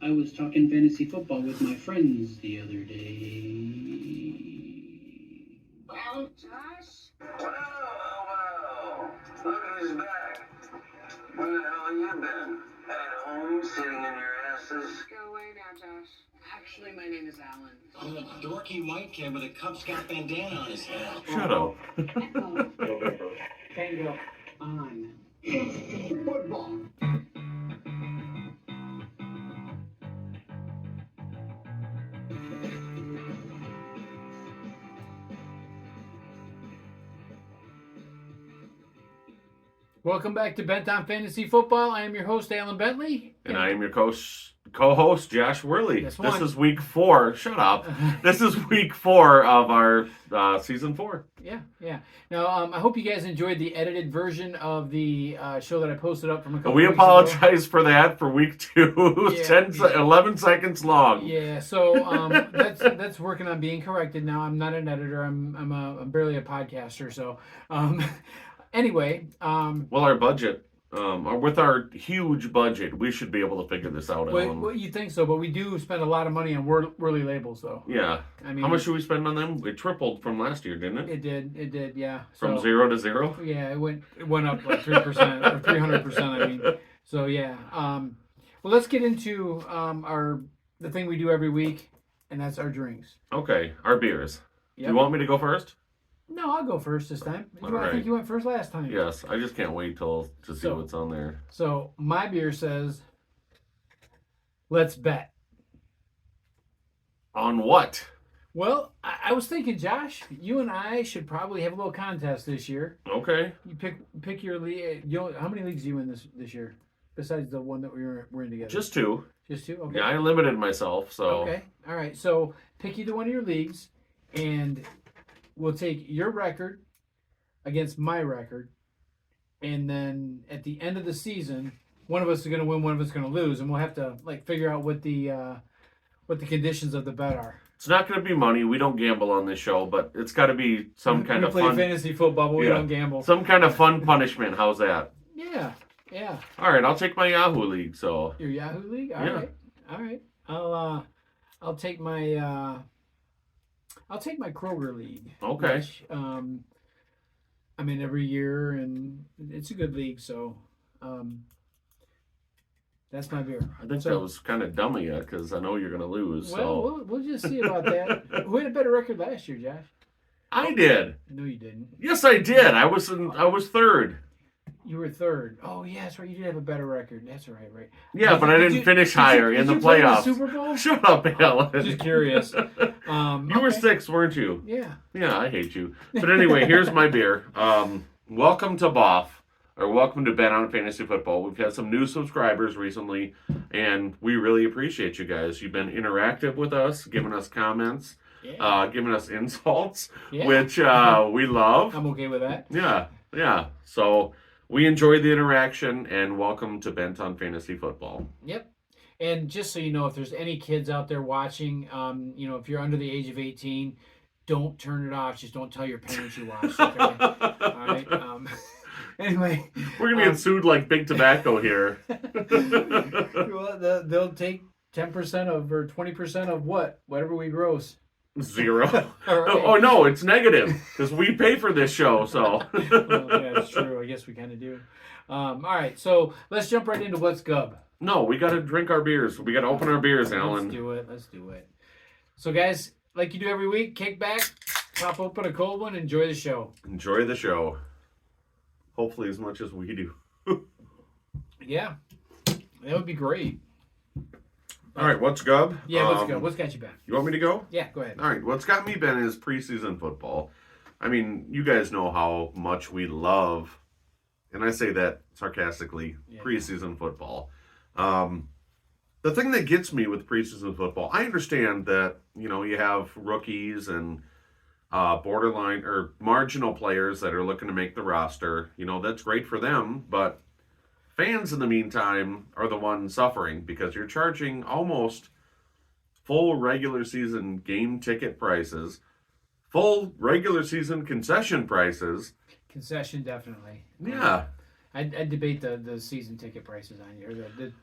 I was talking fantasy football with my friends the other day. Well, Josh? Well. Look who's back. Where the hell have you been? At home, sitting in your asses? Go away now, Josh. Actually, my name is Alan. I'm a dorky white kid with a Cub Scout bandana on his head. Shut up. Tango on. Football. Welcome back to Bent on Fantasy Football. I am your host, Alan Bentley. And I am your co-host, Josh Worley. This is week 4. Shut up. This is week 4 of our season 4. Yeah. Now, I hope you guys enjoyed the edited version of the show that I posted up from a couple We weeks apologize for that for week 2. It was 11 seconds long. ago. Yeah, so that's working on being corrected now. I'm not an editor. I'm barely a podcaster. So, anyway. Well, our budget, with our huge budget, we should be able to figure this out. Well, you think so, but we do spend a lot of money on Whirly labels, though. Yeah. I mean, how much should we spend on them? It tripled from last year, didn't it? It did, yeah. From 0 to 0? Yeah, it went up like 3% or 300%. I mean, so yeah. Well, let's get into the thing we do every week, and that's our drinks. Okay, our beers. Yep. Do you want me to go first? No, I'll go first this time. I right. think you went first last time. Yes, I just can't wait to see what's on there. So my beer says, "Let's bet." On what? Well, I was thinking, Josh, you and I should probably have a little contest this year. Okay. You pick your league. How many leagues are you in this year? Besides the one that we're in together. Just 2. Just 2. Okay. Yeah, I limited myself, so. Okay. All right. So pick either one of your leagues, and we'll take your record against my record, and then at the end of the season, one of us is going to win, one of us is going to lose, and we'll have to figure out what the conditions of the bet are. It's not going to be money. We don't gamble on this show, but it's got to be some kind of play fun. Fantasy football, but we don't gamble. Some kind of fun punishment. How's that? Yeah. All right, I'll take my Yahoo League. So. Your Yahoo League. All right. I'll take my. I'll take my Kroger League. Okay. Which, I'm in every year, and it's a good league, so that's my beer. I think that was kind of dumb of you, because I know you're going to lose. Well, we'll just see about that. Who had a better record last year, Josh? I did. No, you didn't. Yes, I did. I was third. You were third. Oh, yeah, that's right. You did have a better record. That's right. Yeah, but I didn't finish higher in the playoffs. Did you play in the Super Bowl? Shut up, Alan. Just curious. You were 6th, weren't you? Yeah. Yeah, I hate you. But anyway, here's my beer. Welcome to BOF, or welcome to Bet on Fantasy Football. We've had some new subscribers recently, and we really appreciate you guys. You've been interactive with us, giving us comments, giving us insults, which we love. I'm okay with that. Yeah. So we enjoy the interaction, and welcome to Bent on Fantasy Football. Yep. And just so you know, if there's any kids out there watching, if you're under the age of 18, don't turn it off. Just don't tell your parents you watched. Okay? All right. Anyway, we're gonna get sued like Big Tobacco here. Well, they'll take 10% of or 20% of whatever we gross. 0. Right. Oh no, it's negative because we pay for this show. So. Well, yeah, that's true. I guess we kind of do. All right, so let's jump right into what's Gub. No, we got to drink our beers. We got to open our beers, Alan. Let's do it. So, guys, like you do every week, kick back, pop open a cold one, enjoy the show. Enjoy the show. Hopefully as much as we do. Yeah, that would be great. All right, what's Gub? Yeah, what's Gub? What's got you back? You want me to go? Yeah, go ahead. All right, what's got me been is preseason football. I mean, you guys know how much we love, and I say that sarcastically, preseason football. The thing that gets me with preseason football, I understand that, you have rookies and borderline or marginal players that are looking to make the roster. That's great for them, but fans in the meantime are the ones suffering because you're charging almost full regular season game ticket prices, full regular season concession prices. Concession, definitely. Yeah. I debate the season ticket prices on you, or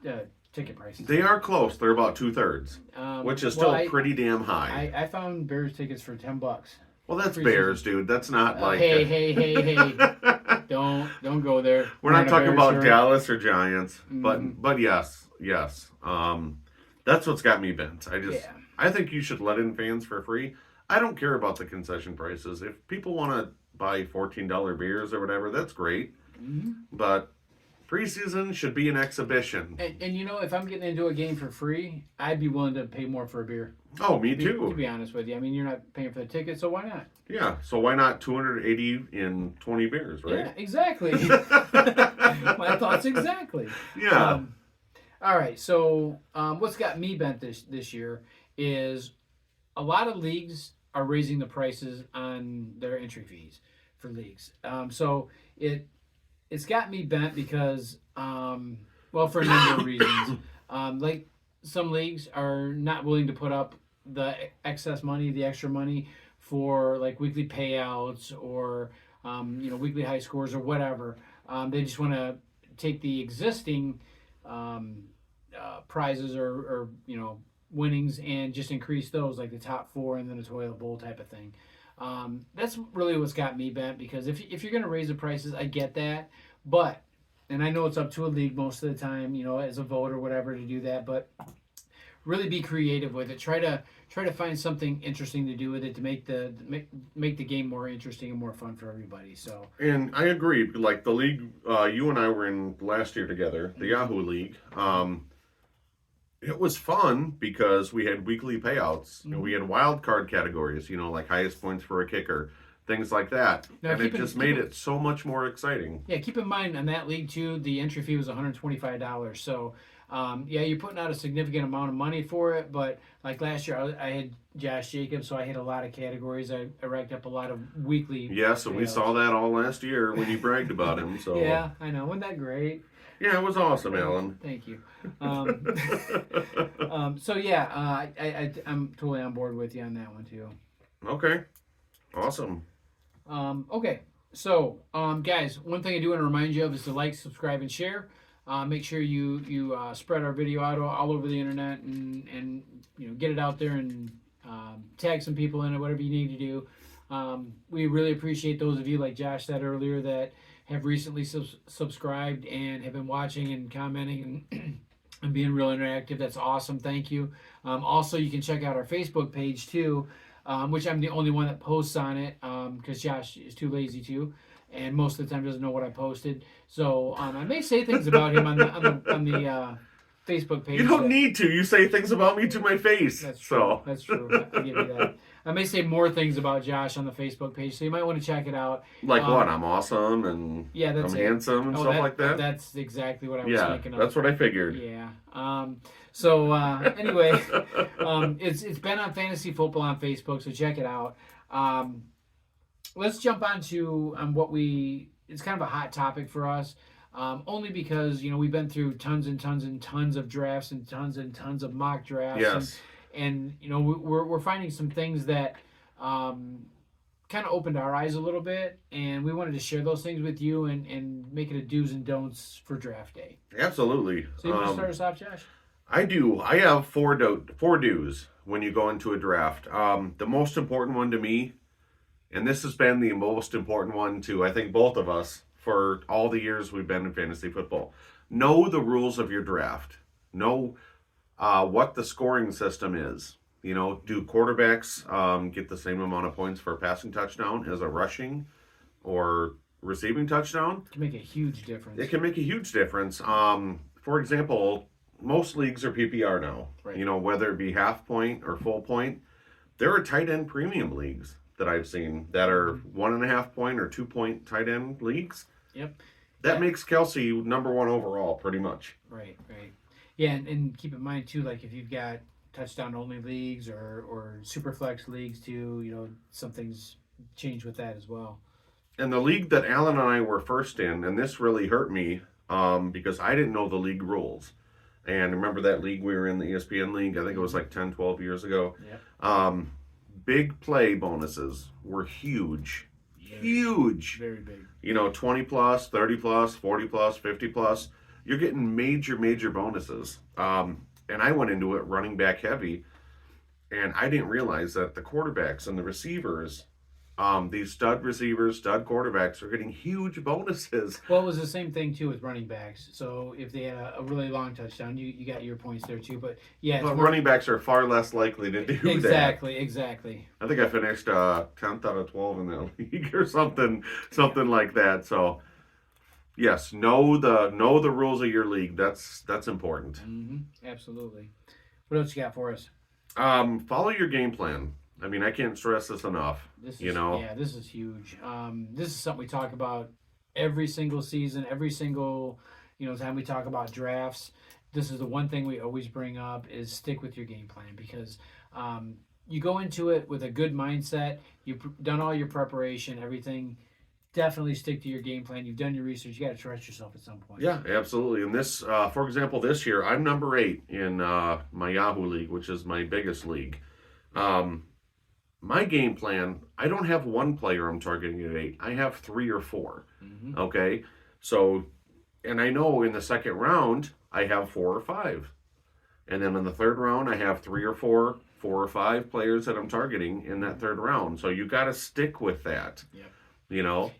the ticket prices. They are close. They're about 2/3, which is still pretty damn high. I found Bears tickets for $10. Well, that's Free Bears, season. dude. That's not like. Hey! Don't go there. We're not talking about Bears Dallas or Giants, Mhm. but yes. That's what's got me bent. Yeah. I think you should let in fans for free. I don't care about the concession prices. If people want to buy $14 beers or whatever, that's great. Mhm. But preseason should be an exhibition. And if I'm getting into a game for free, I'd be willing to pay more for a beer. Oh, me To too. be honest with you, I mean, you're not paying for the ticket, so why not? Yeah. So why not 280 in 20 beers, right? Yeah, exactly. My thoughts exactly. Yeah. All right, so what's got me bent this year is a lot of leagues are raising the prices on their entry fees for leagues. So it's got me bent because, for a number of reasons. Like some leagues are not willing to put up the excess money, the extra money for like weekly payouts or weekly high scores or whatever. They just want to take the existing prizes or winnings and just increase those, like the top four and then a toilet bowl type of thing. That's really what's got me bent, because if you're going to raise the prices, I get that, but and I know it's up to a league most of the time, as a vote or whatever to do that, but really be creative with it. Try to find something interesting to do with it to make the game more interesting and more fun for everybody. So. And I agree. Like the league, you and I were in last year together, the Yahoo League. It was fun because we had weekly payouts. Mm-hmm. We had wild card categories, like highest points for a kicker, things like that. Now, and it just made it so much more exciting. Yeah, keep in mind on that league too, the entry fee was $125. So, you're putting out a significant amount of money for it. But like last year, I had Josh Jacobs, so I hit a lot of categories. I racked up a lot of weekly. Yeah, so we saw that all last year when you bragged about him. So Yeah, I know. Wasn't that great? Yeah, it was awesome, Alan. Thank you. I'm totally on board with you on that one too. Okay, awesome. Okay, so guys, one thing I do want to remind you of is to like, subscribe, and share. Make sure you spread our video out all over the internet and get it out there and tag some people in it, whatever you need to do. We really appreciate those of you, like Josh said earlier, that have recently subscribed and have been watching and commenting and being real interactive. That's awesome. Thank you. Also, you can check out our Facebook page too, which I'm the only one that posts on it because Josh is too lazy to, and most of the time doesn't know what I posted. So I may say things about him on the Facebook page. You don't need to. You say things about me to my face. That's true. So. That's true. I give you that. I may say more things about Josh on the Facebook page, so you might want to check it out. Like what? I'm awesome and that's I'm it. handsome and stuff like that? That's exactly what I was thinking of. That's what I figured. Yeah. Anyway, it's been on Fantasy Football on Facebook, so check it out. Let's jump onto it's kind of a hot topic for us. Only because we've been through tons and tons and tons of drafts and tons of mock drafts. Yes. And we're finding some things that kind of opened our eyes a little bit, and we wanted to share those things with you and make it a do's and don'ts for draft day. Absolutely. So you want to start us off, Josh? I do. I have four do's when you go into a draft. The most important one to me, and this has been the most important one to I think both of us for all the years we've been in fantasy football. Know the rules of your draft. Know what the scoring system is. Do quarterbacks get the same amount of points for a passing touchdown as a rushing or receiving touchdown? It can make a huge difference. It can make a huge difference. For example, most leagues are PPR now. Right. Whether it be half point or full point. There are tight end premium leagues that I've seen that are 1.5 point or 2 point tight end leagues. Yep. That makes Kelsey number one overall, pretty much. Right. Yeah, and keep in mind too, like if you've got touchdown only leagues or super flex leagues too, some things change with that as well. And the league that Alan and I were first in, and this really hurt me because I didn't know the league rules. And remember that league we were in, the ESPN league? I think it was like 10, 12 years ago. Yep. Big play bonuses were huge. Huge. Very big. 20 plus, 30 plus, 40 plus, 50 plus. you're getting major bonuses. And I went into it running back heavy, and I didn't realize that the quarterbacks and the receivers, these stud receivers, stud quarterbacks, are getting huge bonuses. Well, it was the same thing too with running backs. So if they had a really long touchdown, you got your points there too. But yeah, But running backs are far less likely to do that. Exactly. I think I finished 10th out of 12 in that league or something like that. So yes, know the rules of your league. That's important. Absolutely. What else you got for us? Follow your game plan. I mean, I can't stress this enough. This is huge. This is something we talk about every single season, every single time we talk about drafts. This is the one thing we always bring up is stick with your game plan, because you go into it with a good mindset. You've done all your preparation, everything. Definitely stick to your game plan. You've done your research. You got to trust yourself at some point. Yeah, absolutely. And this, for example, this year, I'm number 8 in my Yahoo League, which is my biggest league. My game plan, I don't have one player I'm targeting at 8. I have 3 or 4. Okay? So, and I know in the second round, I have 4 or 5. And then in the third round, I have 3 or 4 or 5 players that I'm targeting in that third round. So you got to stick with that. Yep.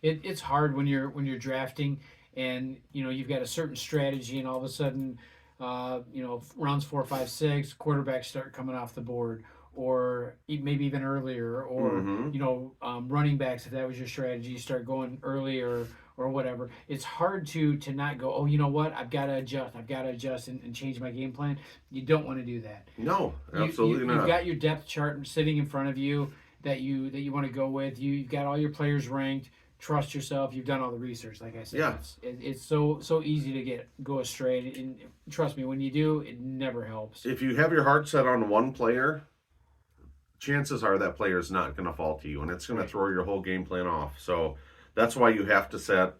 It's hard when you're drafting, and you've got a certain strategy, and all of a sudden, rounds 4, 5, 6, quarterbacks start coming off the board, or maybe even earlier, or running backs. If that was your strategy, you start going earlier or whatever. It's hard to not go, oh, you know what? I've got to adjust and change my game plan. You don't want to do that. No, absolutely not. You've got your depth chart sitting in front of you that you want to go with. You've got all your players ranked. Trust yourself. You've done all the research. Like I said, yeah. It's so easy to go astray. And trust me, when you do, it never helps. If you have your heart set on one player, chances are that player is not going to fall to you, and it's going to throw your whole game plan off. So that's why you have to set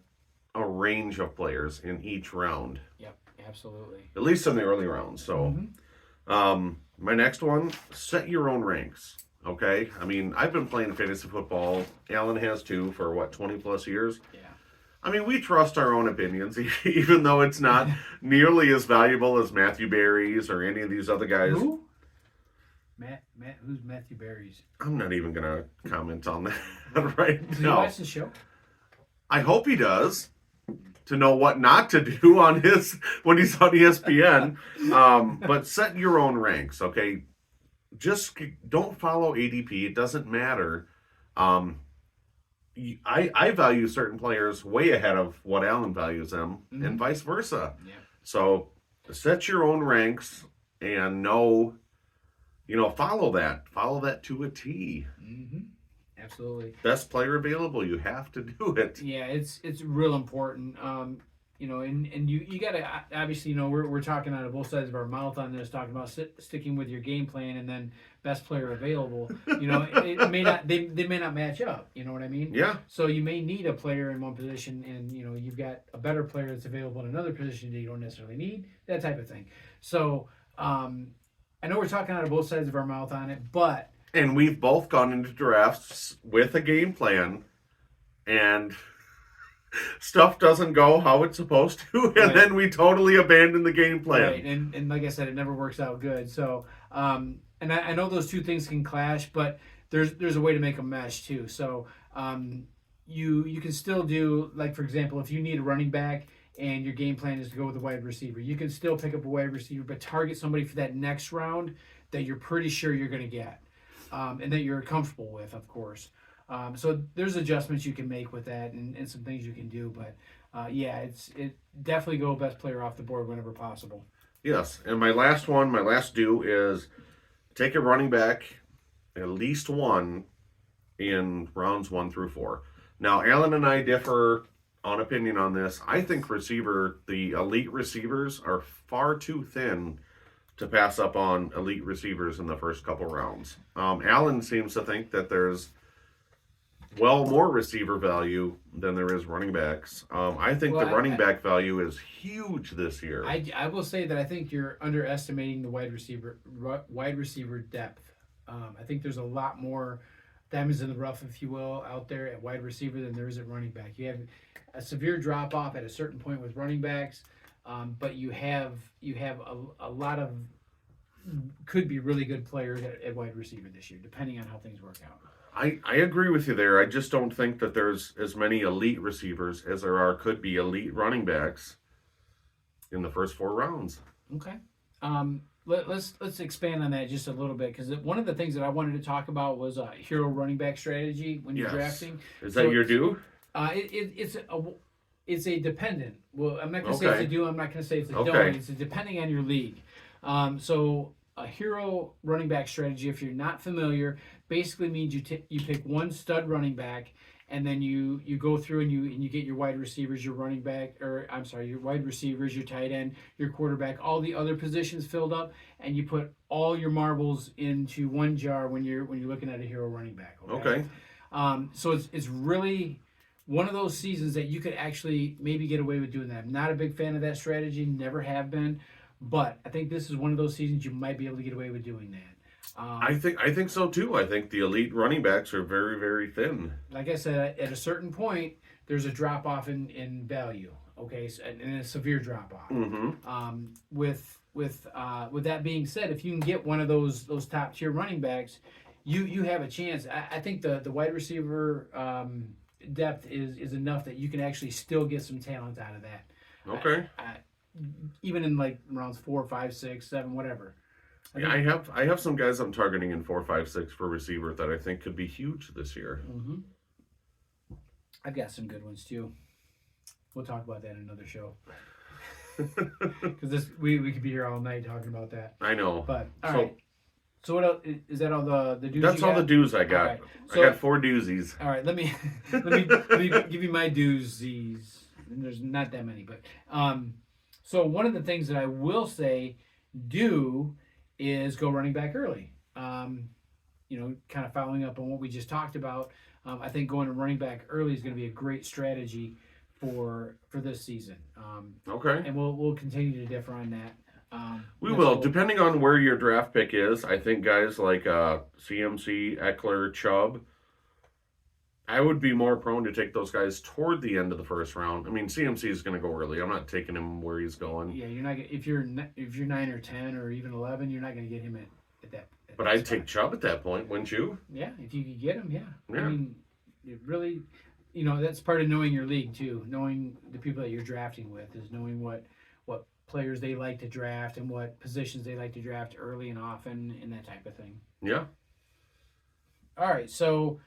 a range of players in each round. Yep, absolutely. At least in the early rounds. So my next one, set your own ranks. Okay? I mean, I've been playing fantasy football. Alan has too for 20 plus years. Yeah. I mean, we trust our own opinions, even though it's not nearly as valuable as Matthew Berry's or any of these other guys. Who? Who's Matthew Berry's? I'm not even going to comment on that right Does now. he watch the show? I hope he does, to know what not to do when he's on ESPN. But set your own ranks, okay? Just don't follow ADP. It doesn't matter. I value certain players way ahead of what Alan values them, and vice versa. Yeah. So set your own ranks and follow that to a T. Absolutely. Best player available. You have to do it. Yeah, it's real important. And you got to, obviously, we're talking out of both sides of our mouth on this, talking about sticking with your game plan and then best player available. It may not, they may not match up. You know what I mean? Yeah. So you may need a player in one position, and you've got a better player that's available in another position that you don't necessarily need. That type of thing. So I know we're talking out of both sides of our mouth on it, but and we've both gone into drafts with a game plan, and stuff doesn't go how it's supposed to, and then we totally abandon the game plan. Right, and like I said, it never works out good. So, and I know those two things can clash, but there's a way to make them mesh too. So, you can still do, like, for example, if you need a running back and your game plan is to go with a wide receiver, you can still pick up a wide receiver, but target somebody for that next round that you're pretty sure you're going to get, and that you're comfortable with, of course. So there's adjustments you can make with that, and some things you can do, but it definitely go best player off the board whenever possible. Yes, and my last do is take a running back, at least one, in rounds 1 through 4. Now, Alan and I differ on opinion on this. I think the elite receivers are far too thin to pass up on elite receivers in the first couple rounds. Alan seems to think that there's more receiver value than there is running backs. I think the running back value is huge this year. I will say that I think you're underestimating the wide receiver depth. I think there's a lot more diamonds in the rough, if you will, out there at wide receiver than there is at running back. You have a severe drop off at a certain point with running backs. but you have a lot of could be really good players at wide receiver this year, depending on how things work out. I agree with you there. I just don't think that there's as many elite receivers as there could be elite running backs in the first 4 rounds. Okay. Let's expand on that just a little bit, because one of the things that I wanted to talk about was a hero running back strategy when you're Yes. drafting. Is that your due? It's a dependent. Well, I'm not going to say Okay. it's a do. I'm not going to say it's a Okay. don't. It's a depending on your league. So a hero running back strategy, if you're not familiar, basically means you pick one stud running back, and then you go through and you get your wide receivers, your running back, your wide receivers, your tight end, your quarterback, all the other positions filled up, and you put all your marbles into one jar when you're looking at a hero running back. Okay. So it's really one of those seasons that you could actually maybe get away with doing that. I'm not a big fan of that strategy, never have been, but I think this is one of those seasons you might be able to get away with doing that. I think so too. I think the elite running backs are very, very thin. Like I said, at a certain point, there's a drop off in value. Okay, and a severe drop off. Mm-hmm. With that being said, if you can get one of those top tier running backs, you have a chance. I think the wide receiver depth is enough that you can actually still get some talent out of that. Okay. Even in like rounds 4, 5, 6, 7, whatever. Yeah, I have some guys I'm targeting in 4, 5, 6 for receiver that I think could be huge this year. Mm-hmm. I've got some good ones too. We'll talk about that in another show. Because we could be here all night talking about that. I know. But all right. So what else is that? All the dues? That's you all got? the dues I got. Okay. So, I got 4 doozies. all right. Let me give you my doozies. And there's not that many, but so one of the things that I will say do is go running back early. Kind of following up on what we just talked about. I think going to running back early is going to be a great strategy for this season. Okay. And we'll continue to differ on that. We will, depending on where your draft pick is. I think guys like CMC, Eckler, Chubb, I would be more prone to take those guys toward the end of the first round. I mean, CMC is going to go early. I'm not taking him where he's going. Yeah, you're not if you're 9 or 10 or even 11, you're not going to get him at that. But I'd take Chubb at that point, wouldn't you? Yeah, if you could get him, yeah. Yeah. I mean, it really, that's part of knowing your league too. Knowing the people that you're drafting with is knowing what players they like to draft and what positions they like to draft early and often and that type of thing. Yeah. All right, so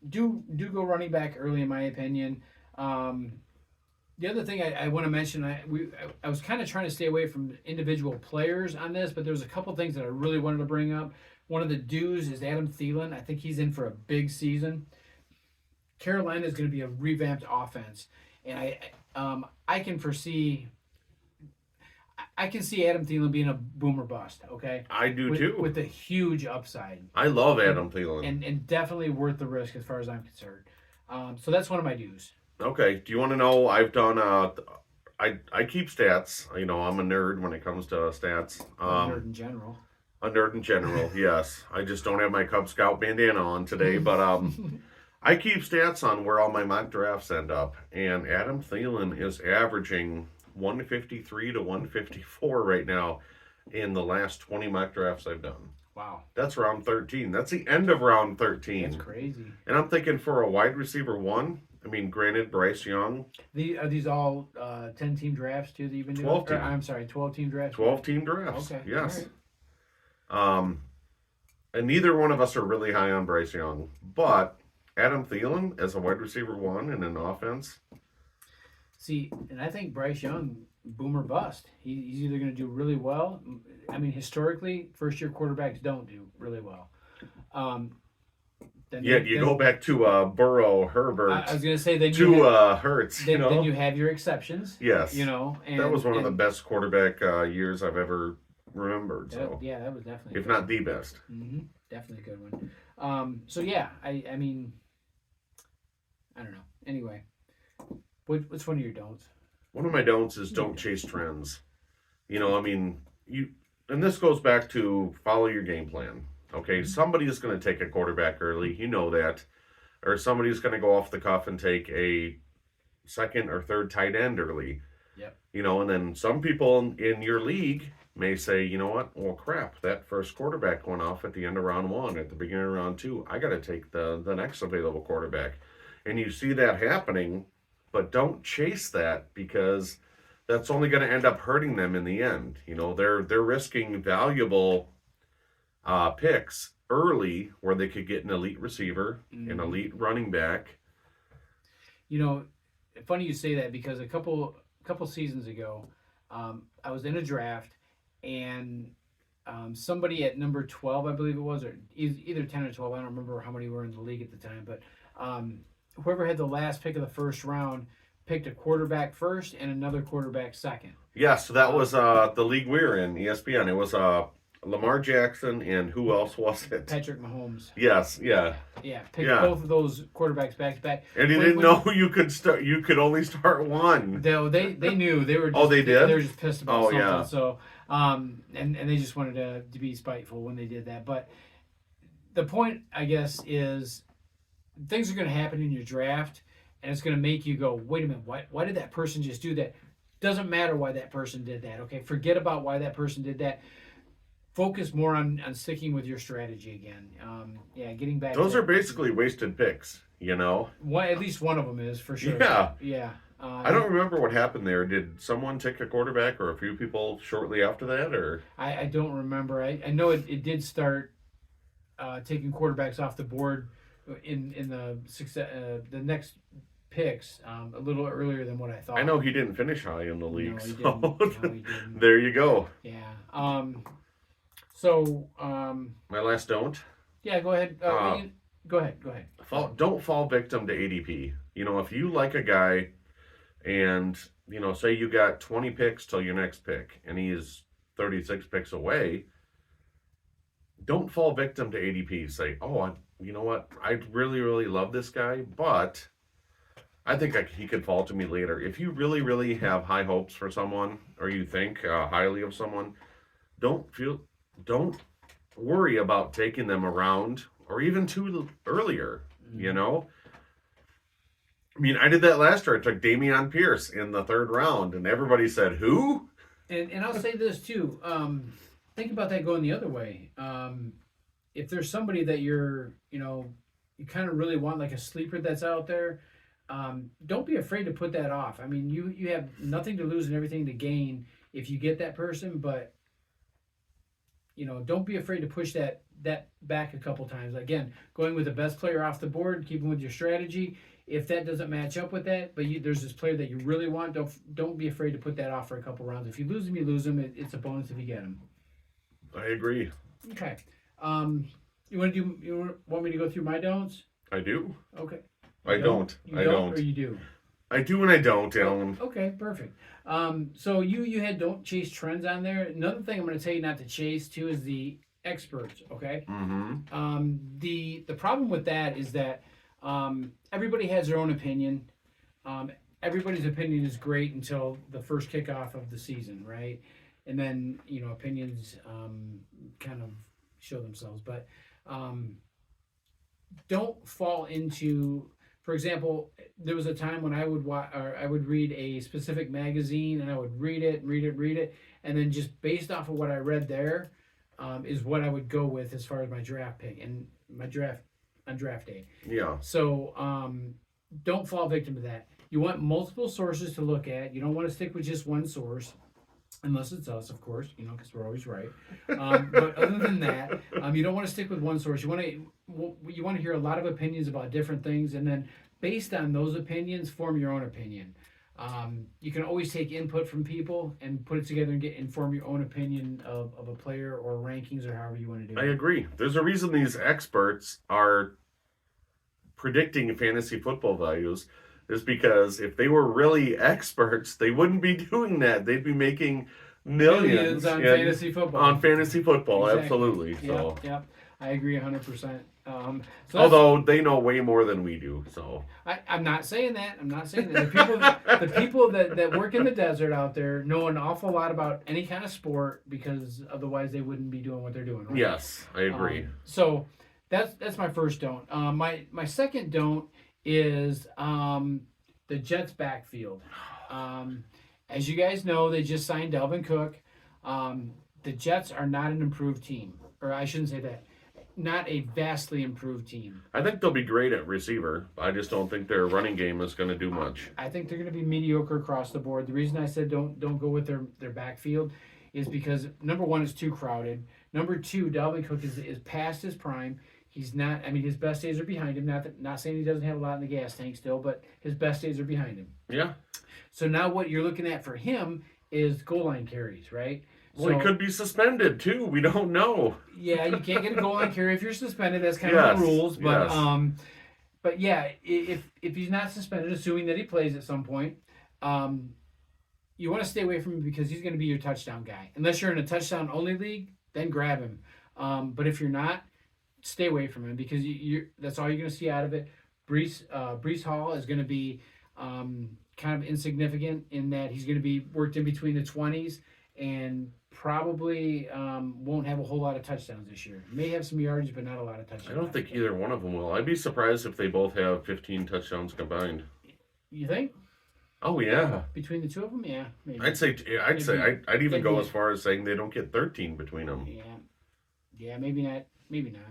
do go running back early in my opinion. The other thing I want to mention, I was kind of trying to stay away from individual players on this, but there's a couple things that I really wanted to bring up. One of the dues is Adam Thielen. I think he's in for a big season. Carolina is going to be a revamped offense, and I can foresee. I can see Adam Thielen being a boomer bust. Okay, I do too. With a huge upside. I love Adam Thielen. And definitely worth the risk as far as I'm concerned. So that's one of my dues. Okay. Do you want to know? I've done. I keep stats. I'm a nerd when it comes to stats. Nerd in general. A nerd in general. Yes. I just don't have my Cub Scout bandana on today, but I keep stats on where all my mock drafts end up, and Adam Thielen is averaging 153 to 154 right now in the last 20 mock drafts I've done. Wow. That's round 13. That's the end of round 13. That's crazy. And I'm thinking for a wide receiver 1, I mean, granted, Bryce Young. Are these all 10-team drafts too that you've been doing? 12 team. I'm sorry, 12-team drafts. 12-team drafts. Okay. Yes. All right. And neither one of us are really high on Bryce Young, but Adam Thielen as a wide receiver 1 in an offense. See, and I think Bryce Young, boomer bust. He's either going to do really well. I mean, historically, first-year quarterbacks don't do really well. You go back to Burrow, Herbert. I was going to say then Hurts. Then you have your exceptions. Yes. And that was one of the best quarterback years I've ever remembered. That was definitely. If not the best. Mm-hmm. Definitely a good one. So yeah, I mean, I don't know. Anyway, what's one of your don'ts? One of my don'ts is don't chase trends. And this goes back to follow your game plan. Okay, somebody is going to take a quarterback early, that, or somebody's going to go off the cuff and take a second or third tight end early. Yep. And then some people in your league may say, you know what? Well, crap, that first quarterback went off at the end of round 1, at the beginning of round 2. I got to take the next available quarterback. And you see that happening, but don't chase that, because that's only going to end up hurting them in the end. They're risking valuable picks early where they could get an elite receiver, an elite running back. Funny you say that, because a couple seasons ago, I was in a draft, and somebody at number 12, I believe it was, or either 10 or 12, I don't remember how many were in the league at the time, but whoever had the last pick of the first round picked a quarterback first and another quarterback second. Yeah, so that was the league we were in, ESPN. It was Lamar Jackson, and who else was it? Patrick Mahomes. Yes, yeah. Yeah, picked both of those quarterbacks back to back. And you didn't know you could start. You could only start one. They knew. They were. Just, they did? They were just pissed about something. Yeah. So, and they just wanted to be spiteful when they did that. But the point, I guess, is things are going to happen in your draft, and it's going to make you go, wait a minute, why did that person just do that? Doesn't matter why that person did that. Okay, forget about why that person did that. Focus more on sticking with your strategy again. Getting back. Those are basically wasted picks, At least one of them is, for sure. Yeah. Yeah. I don't remember what happened there. Did someone take a quarterback, or a few people shortly after that, or? I don't remember. I know it did start taking quarterbacks off the board in the next picks a little earlier than what I thought. I know he didn't finish high in the league. No, he so didn't. No, he didn't. There you go. Yeah. My last don't. Yeah, go ahead. Go ahead. Don't fall victim to ADP. If you like a guy, and say you got 20 picks till your next pick, and he is 36 picks away, don't fall victim to ADP. Say, you know what? I really, really love this guy, but I think he could fall to me later. If you really, really have high hopes for someone, or you think highly of someone, don't worry about taking them around or even too earlier. I mean, I did that last year. I took Dameon Pierce in the 3rd round, and everybody said, who? And I'll say this too. Think about that going the other way. If there's somebody that you kind of really want, like a sleeper that's out there, don't be afraid to put that off. I mean, you have nothing to lose and everything to gain if you get that person, but don't be afraid to push that back a couple times. Again, going with the best player off the board, keeping with your strategy. If that doesn't match up with that, but there's this player that you really want, don't be afraid to put that off for a couple rounds. If you lose them, you lose them. It's a bonus if you get them. I agree. Okay. You want me to go through my don'ts? I do. Okay. I don't. You don't, or you do? I do and I don't, Alan. Okay, perfect. So you had don't chase trends on there. Another thing I'm going to tell you not to chase too is the experts. Okay. Mm-hmm. The problem with that is that everybody has their own opinion. Everybody's opinion is great until the first kickoff of the season, right? And then opinions kind of show themselves. But don't fall into. For example, there was a time when I would read a specific magazine, and I would read it, and then just based off of what I read there, is what I would go with as far as my draft pick and my draft on draft day. Yeah. So don't fall victim to that. You want multiple sources to look at. You don't want to stick with just one source, unless it's us, of course, because we're always right. But other than that, you don't want to stick with one source. You want to hear a lot of opinions about different things, and then based on those opinions, form your own opinion. You can always take input from people and put it together and form your own opinion of a player or rankings or however you want to do it. I agree. There's a reason these experts are predicting fantasy football values, is because if they were really experts, they wouldn't be doing that. They'd be making millions on fantasy football. On fantasy football, exactly. Absolutely. So. Yep. I agree 100%. Although they know way more than we do, so I'm not saying that. The people that work in the desert out there know an awful lot about any kind of sport, because otherwise they wouldn't be doing what they're doing. Right? Yes, I agree. So that's my first don't. My second don't is the Jets backfield. as you guys know, they just signed Dalvin Cook. The Jets are not an improved team, or I shouldn't say that. Not a vastly improved team. I think they'll be great at receiver. I just don't think their running game is going to do much. I think they're going to be mediocre across the board. The reason I said don't go with their backfield is because number one, it's too crowded. Number two, Dalvin Cook is past his prime. He's not. I mean, his best days are behind him. Not saying he doesn't have a lot in the gas tank still, but his best days are behind him. Yeah. So now what you're looking at for him is goal line carries, right? Well, he could be suspended too. We don't know. Yeah, you can't get a goal line carry if you're suspended. That's kind of the rules. But yeah, if he's not suspended, assuming that he plays at some point, you want to stay away from him because he's going to be your touchdown guy. Unless you're in a touchdown only league, then grab him. But if you're not, stay away from him because that's all you're going to see out of it. Breece Hall is going to be kind of insignificant in that he's going to be worked in between the 20s and probably won't have a whole lot of touchdowns this year. May have some yardage, but not a lot of touchdowns. I don't think either one of them will. I'd be surprised if they both have 15 touchdowns combined. You think? Oh yeah. Between the two of them, yeah, maybe. I'd even go as far as saying they don't get 13 between them. Yeah, maybe not. Maybe not.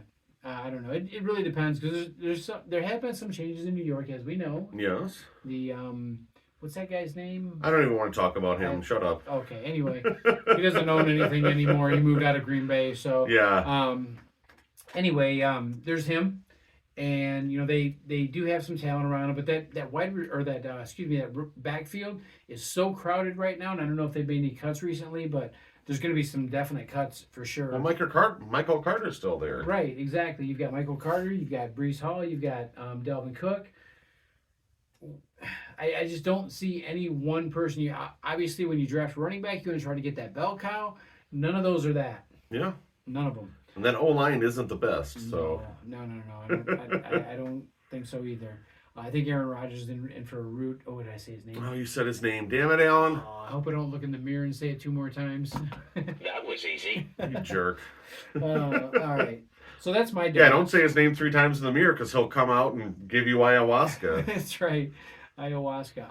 I don't know. It really depends because there have been some changes in New York, as we know. Yes. The what's that guy's name? I don't even want to talk about him. Shut up. Okay. Anyway, he doesn't own anything anymore. He moved out of Green Bay, so yeah. Anyway, there's him, and they do have some talent around him, but that backfield is so crowded right now, and I don't know if they've made any cuts recently, but there's going to be some definite cuts for sure. Well, Michael Carter's still there. Right, exactly. You've got Michael Carter, you've got Breece Hall, you've got Dalvin Cook. I just don't see any one person. Obviously, when you draft a running back, you want to try to get that bell cow. None of those are that. Yeah. None of them. And that O-line isn't the best, so. No. I don't think so either. I think Aaron Rodgers is in for a root. Oh, what did I say his name? Oh, you said his name. Damn it, Alan. Oh, I hope I don't look in the mirror and say it 2 more times. That was easy. You jerk. All right. So that's my day. Yeah, don't say his name 3 times in the mirror because he'll come out and give you ayahuasca. That's right. Ayahuasca.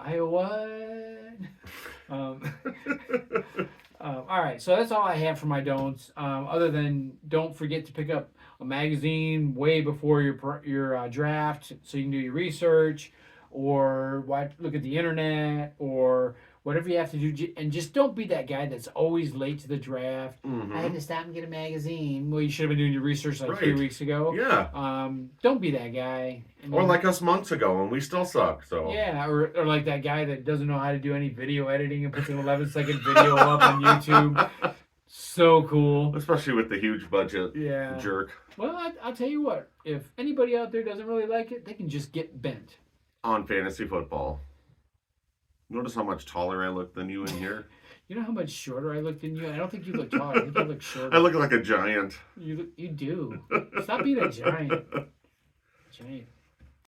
All right, so that's all I have for my don'ts. Other than don't forget to pick up a magazine way before your draft, so you can do your research, or look at the internet, or whatever you have to do, and just don't be that guy that's always late to the draft. Mm-hmm. I had to stop and get a magazine. Well, you should have been doing your research like 3 weeks ago. Yeah. Don't be that guy. Or like us months ago, and we still suck. So. Yeah, or like that guy that doesn't know how to do any video editing and puts an 11-second video up on YouTube. So cool. Especially with the huge budget. Yeah. Jerk. Well, I'll tell you what. If anybody out there doesn't really like it, they can just get bent. On fantasy football. Notice how much taller I look than you in here? You know how much shorter I look than you? I don't think you look taller. I think you look shorter. I look like a giant. You do. Stop being a giant. Giant.